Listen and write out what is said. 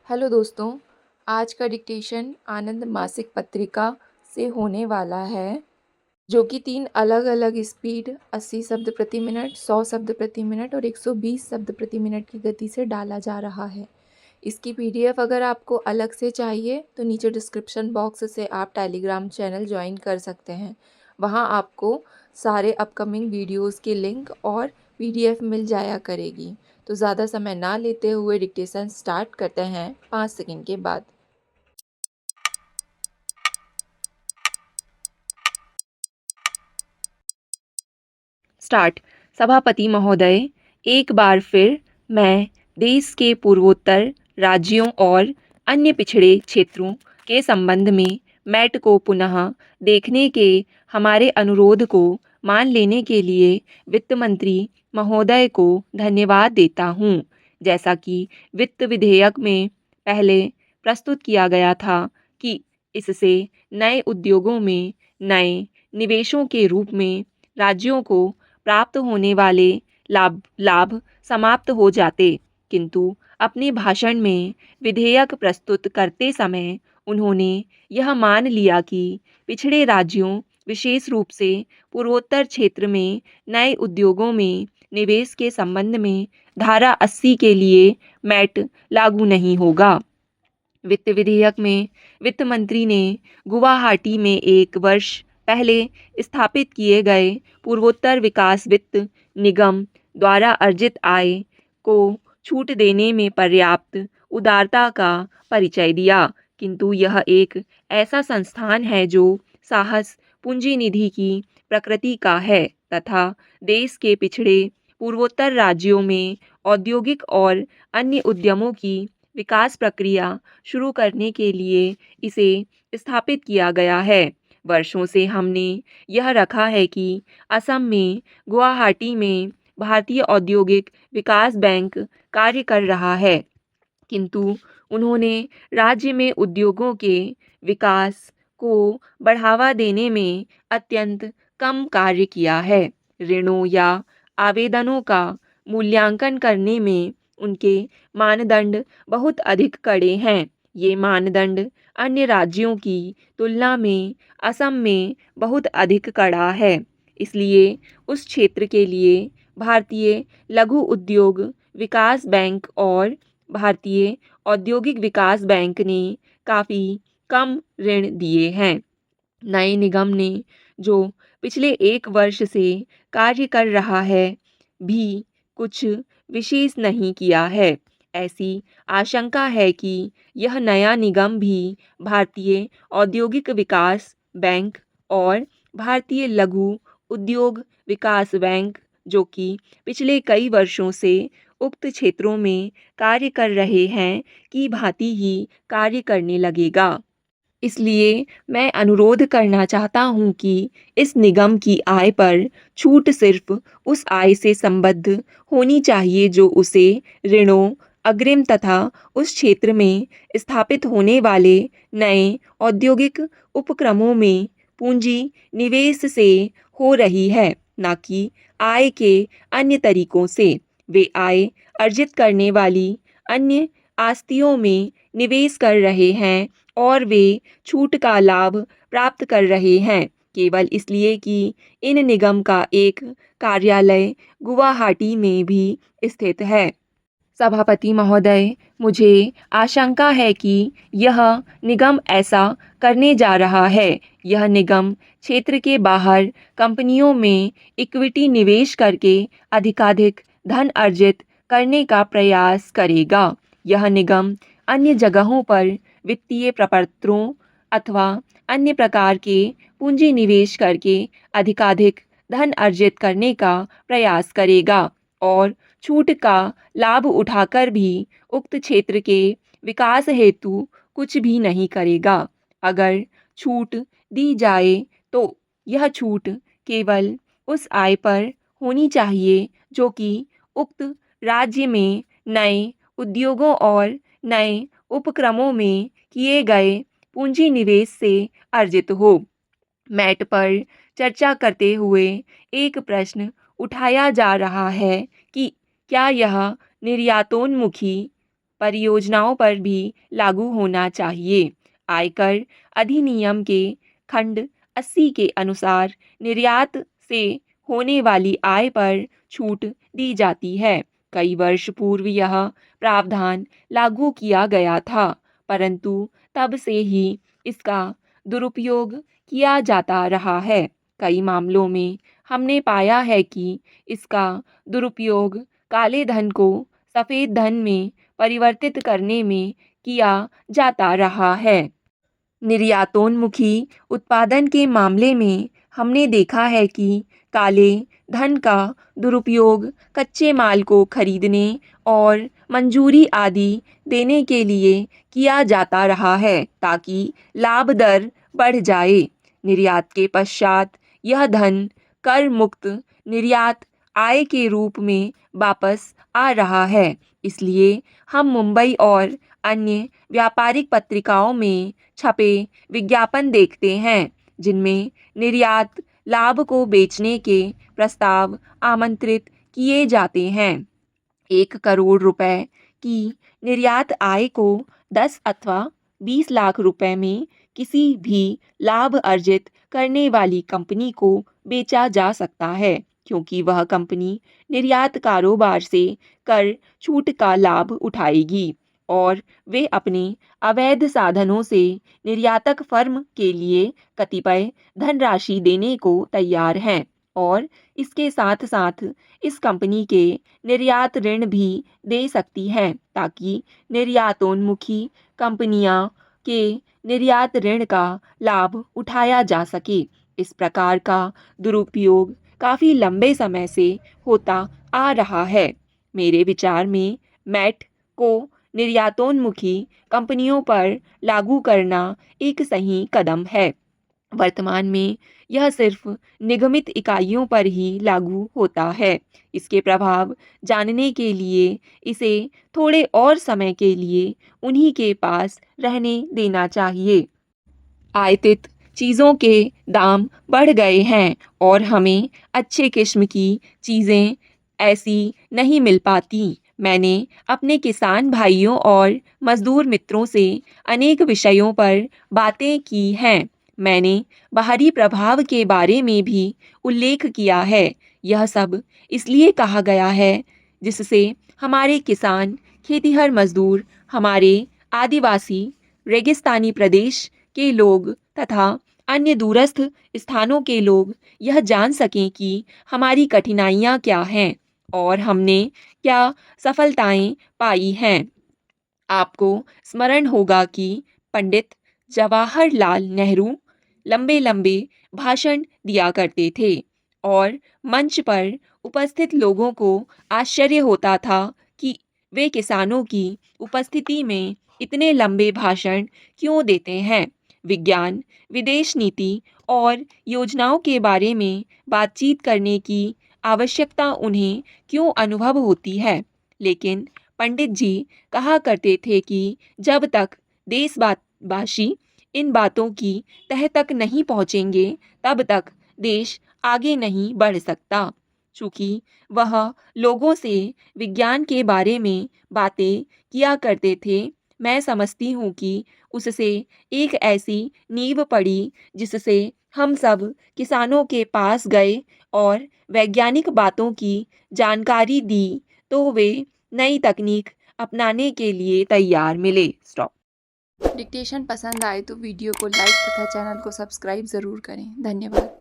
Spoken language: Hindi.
हेलो दोस्तों, आज का डिक्टेशन आनंद मासिक पत्रिका से होने वाला है, जो कि 3 अलग-अलग स्पीड 80 शब्द प्रति मिनट, 100 शब्द प्रति मिनट और 120 शब्द प्रति मिनट की गति से डाला जा रहा है। इसकी पीडीएफ अगर आपको अलग से चाहिए तो नीचे डिस्क्रिप्शन बॉक्स से आप टेलीग्राम चैनल ज्वाइन कर सकते हैं। वहाँ आपको सारे अपकमिंग वीडियोज़ की लिंक और पीडीएफ मिल जाया करेगी। तो ज़्यादा समय ना लेते हुए डिक्टेशन स्टार्ट करते हैं 5 सेकंड के बाद। स्टार्ट। सभापति महोदय, एक बार फिर मैं देश के पूर्वोत्तर राज्यों और अन्य पिछड़े क्षेत्रों के संबंध में मैट को पुनः देखने के हमारे अनुरोध को मान लेने के लिए वित्त मंत्री महोदय को धन्यवाद देता हूँ। जैसा कि वित्त विधेयक में पहले प्रस्तुत किया गया था कि इससे नए उद्योगों में नए निवेशों के रूप में राज्यों को प्राप्त होने वाले लाभ समाप्त हो जाते, किंतु अपने भाषण में विधेयक प्रस्तुत करते समय उन्होंने यह मान लिया कि पिछड़े राज्यों, विशेष रूप से पूर्वोत्तर क्षेत्र में नए उद्योगों में निवेश के संबंध में धारा 80 के लिए मैट लागू नहीं होगा। वित्त विधेयक में वित्त मंत्री ने गुवाहाटी में 1 वर्ष पहले स्थापित किए गए पूर्वोत्तर विकास वित्त निगम द्वारा अर्जित आय को छूट देने में पर्याप्त उदारता का परिचय दिया, किंतु यह एक ऐसा संस्थान है जो साहस पूंजी निधि की प्रकृति का है तथा देश के पिछड़े पूर्वोत्तर राज्यों में औद्योगिक और अन्य उद्यमों की विकास प्रक्रिया शुरू करने के लिए इसे स्थापित किया गया है। वर्षों से हमने यह रखा है कि असम में गुवाहाटी में भारतीय औद्योगिक विकास बैंक कार्य कर रहा है, किंतु उन्होंने राज्य में उद्योगों के विकास को बढ़ावा देने में अत्यंत कम कार्य किया है। ऋणों या आवेदनों का मूल्यांकन करने में उनके मानदंड बहुत अधिक कड़े हैं। ये मानदंड अन्य राज्यों की तुलना में असम में बहुत अधिक कड़ा है। इसलिए उस क्षेत्र के लिए भारतीय लघु उद्योग विकास बैंक और भारतीय औद्योगिक विकास बैंक ने काफ़ी कम ऋण दिए हैं। नए निगम ने जो पिछले 1 वर्ष से कार्य कर रहा है भी कुछ विशेष नहीं किया है। ऐसी आशंका है कि यह नया निगम भी भारतीय औद्योगिक विकास बैंक और भारतीय लघु उद्योग विकास बैंक, जो कि पिछले कई वर्षों से उक्त क्षेत्रों में कार्य कर रहे हैं, की भांति ही कार्य करने लगेगा। इसलिए मैं अनुरोध करना चाहता हूँ कि इस निगम की आय पर छूट सिर्फ उस आय से संबद्ध होनी चाहिए जो उसे ऋणों, अग्रिम तथा उस क्षेत्र में स्थापित होने वाले नए औद्योगिक उपक्रमों में पूंजी निवेश से हो रही है, न कि आय के अन्य तरीकों से। वे आय अर्जित करने वाली अन्य आस्तियों में निवेश कर रहे हैं और वे छूट का लाभ प्राप्त कर रहे हैं केवल इसलिए कि इन निगम का एक कार्यालय गुवाहाटी में भी स्थित है। सभापति महोदय, मुझे आशंका है कि यह निगम ऐसा करने जा रहा है। यह निगम क्षेत्र के बाहर कंपनियों में इक्विटी निवेश करके अधिकाधिक धन अर्जित करने का प्रयास करेगा। यह निगम अन्य जगहों पर वित्तीय प्रपत्रों अथवा अन्य प्रकार के पूंजी निवेश करके अधिकाधिक धन अर्जित करने का प्रयास करेगा और छूट का लाभ उठाकर भी उक्त क्षेत्र के विकास हेतु कुछ भी नहीं करेगा। अगर छूट दी जाए तो यह छूट केवल उस आय पर होनी चाहिए जो कि उक्त राज्य में नए उद्योगों और नए उपक्रमों में किए गए पूंजी निवेश से अर्जित हो। मैट पर चर्चा करते हुए एक प्रश्न उठाया जा रहा है कि क्या यह निर्यातोन्मुखी परियोजनाओं पर भी लागू होना चाहिए। आयकर अधिनियम के खंड 80 के अनुसार निर्यात से होने वाली आय पर छूट दी जाती है। कई वर्ष पूर्व यह प्रावधान लागू किया गया था, परंतु तब से ही इसका दुरुपयोग किया जाता रहा है। कई मामलों में हमने पाया है कि इसका दुरुपयोग काले धन को सफ़ेद धन में परिवर्तित करने में किया जाता रहा है। निर्यातोन्मुखी उत्पादन के मामले में हमने देखा है कि काले धन का दुरुपयोग कच्चे माल को खरीदने और मंजूरी आदि देने के लिए किया जाता रहा है ताकि लाभ दर बढ़ जाए। निर्यात के पश्चात यह धन कर मुक्त निर्यात आय के रूप में वापस आ रहा है। इसलिए हम मुंबई और अन्य व्यापारिक पत्रिकाओं में छपे विज्ञापन देखते हैं जिनमें निर्यात लाभ को बेचने के प्रस्ताव आमंत्रित किए जाते हैं। 1 करोड़ रुपए की निर्यात आय को 10 अथवा 20 लाख रुपए में किसी भी लाभ अर्जित करने वाली कंपनी को बेचा जा सकता है, क्योंकि वह कंपनी निर्यात कारोबार से कर छूट का लाभ उठाएगी और वे अपने अवैध साधनों से निर्यातक फर्म के लिए कतिपय धनराशि देने को तैयार हैं और इसके साथ साथ इस कंपनी के निर्यात ऋण भी दे सकती हैं ताकि निर्यातोन्मुखी कंपनियां के निर्यात ऋण का लाभ उठाया जा सके। इस प्रकार का दुरुपयोग काफ़ी लंबे समय से होता आ रहा है। मेरे विचार में मैट को निर्यातोन्मुखी कंपनियों पर लागू करना एक सही कदम है। वर्तमान में यह सिर्फ निगमित इकाइयों पर ही लागू होता है। इसके प्रभाव जानने के लिए इसे थोड़े और समय के लिए उन्हीं के पास रहने देना चाहिए। आयातित चीज़ों के दाम बढ़ गए हैं और हमें अच्छे किस्म की चीज़ें ऐसी नहीं मिल पाती। मैंने अपने किसान भाइयों और मज़दूर मित्रों से अनेक विषयों पर बातें की हैं। मैंने बाहरी प्रभाव के बारे में भी उल्लेख किया है। यह सब इसलिए कहा गया है जिससे हमारे किसान, खेतिहर मज़दूर, हमारे आदिवासी, रेगिस्तानी प्रदेश के लोग तथा अन्य दूरस्थ स्थानों के लोग यह जान सकें कि हमारी कठिनाइयाँ क्या हैं और हमने क्या सफलताएं पाई हैं। आपको स्मरण होगा कि पंडित जवाहरलाल नेहरू लंबे लंबे भाषण दिया करते थे और मंच पर उपस्थित लोगों को आश्चर्य होता था कि वे किसानों की उपस्थिति में इतने लंबे भाषण क्यों देते हैं। विज्ञान, विदेश नीति और योजनाओं के बारे में बातचीत करने की आवश्यकता उन्हें क्यों अनुभव होती है, लेकिन पंडित जी कहा करते थे कि जब तक देशवासी इन बातों की तह तक नहीं पहुँचेंगे तब तक देश आगे नहीं बढ़ सकता। चूँकि वह लोगों से विज्ञान के बारे में बातें किया करते थे, मैं समझती हूँ कि उससे एक ऐसी नींव पड़ी जिससे हम सब किसानों के पास गए और वैज्ञानिक बातों की जानकारी दी तो वे नई तकनीक अपनाने के लिए तैयार मिले। स्टॉप। डिक्टेशन पसंद आए तो वीडियो को लाइक तथा चैनल को सब्सक्राइब ज़रूर करें। धन्यवाद।